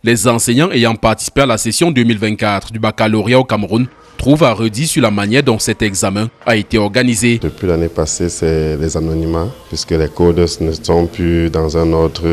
Les enseignants ayant participé à la session 2024 du baccalauréat au Cameroun trouvent à redire sur la manière dont cet examen a été organisé. Depuis l'année passée, c'est les anonymats, puisque les codes ne sont plus dans un ordre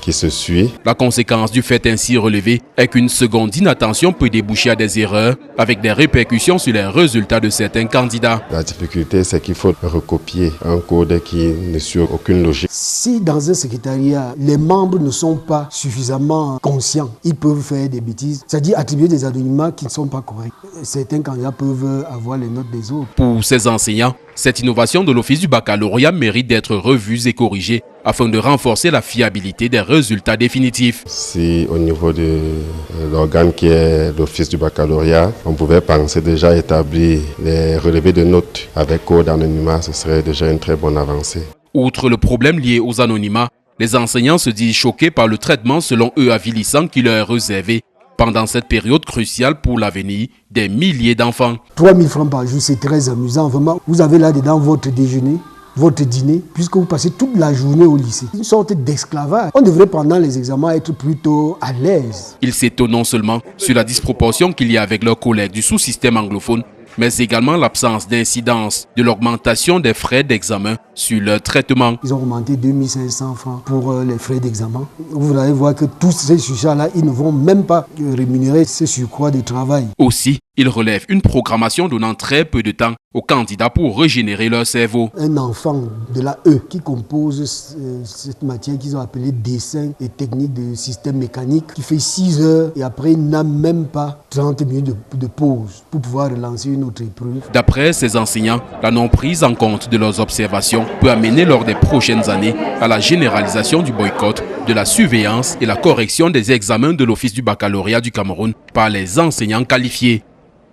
qui se suit. La conséquence du fait ainsi relevé est qu'une seconde inattention peut déboucher à des erreurs, avec des répercussions sur les résultats de certains candidats. La difficulté, c'est qu'il faut recopier un code qui ne suit aucune logique. Si dans un secrétariat, les membres ne sont pas suffisamment conscients, ils peuvent faire des bêtises, c'est-à-dire attribuer des anonymats qui ne sont pas corrects. Certains candidats peuvent avoir les notes des autres. Pour ces enseignants, cette innovation de l'Office du baccalauréat mérite d'être revue et corrigée afin de renforcer la fiabilité des résultats définitifs. Si au niveau de l'organe qui est l'Office du baccalauréat, on pouvait penser déjà établir les relevés de notes avec code anonymat, ce serait déjà une très bonne avancée. Outre le problème lié aux anonymats, les enseignants se disent choqués par le traitement selon eux avilissant qui leur est réservé pendant cette période cruciale pour l'avenir des milliers d'enfants. 3 000 francs par jour, c'est très amusant. Vraiment, vous avez là-dedans votre déjeuner, votre dîner, puisque vous passez toute la journée au lycée. Une sorte d'esclavage. On devrait pendant les examens être plutôt à l'aise. Ils s'étonnent non seulement sur la disproportion qu'il y a avec leurs collègues du sous-système anglophone, mais également l'absence d'incidence de l'augmentation des frais d'examen sur leur traitement. Ils ont augmenté 2 500 francs pour les frais d'examen. Vous allez voir que tous ces sujets-là, ils ne vont même pas rémunérer ce surcroît de travail. Aussi, ils relèvent une programmation donnant très peu de temps aux candidats pour régénérer leur cerveau. Un enfant de la E qui compose cette matière qu'ils ont appelée dessin et technique de système mécanique, qui fait 6 heures et après il n'a même pas 30 minutes de pause pour pouvoir relancer une autre épreuve. D'après ces enseignants, la non-prise en compte de leurs observations peut amener lors des prochaines années à la généralisation du boycott, de la surveillance et la correction des examens de l'Office du baccalauréat du Cameroun par les enseignants qualifiés.